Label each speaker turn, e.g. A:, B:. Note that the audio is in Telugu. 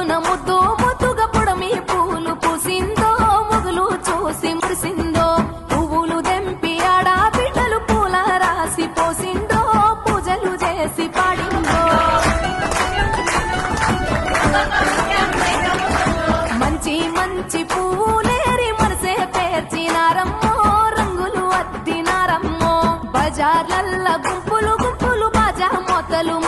A: పొద్దున ముద్దు ముద్దుగా పుడమి పూలు పూసిందో మొగులు చూసి మురిసిందో పువ్వులు దెంపి ఆడా బిడ్డలు పూల రాసి పోసిందో పూజలు చేసి పాడిందో మంచి మంచి పూలేరి మనసే పేర్చినారమ్మో రంగులు అద్దినారమ్మో బజార్లల్ల గుంపులు గుంపులు బాజా మొతలు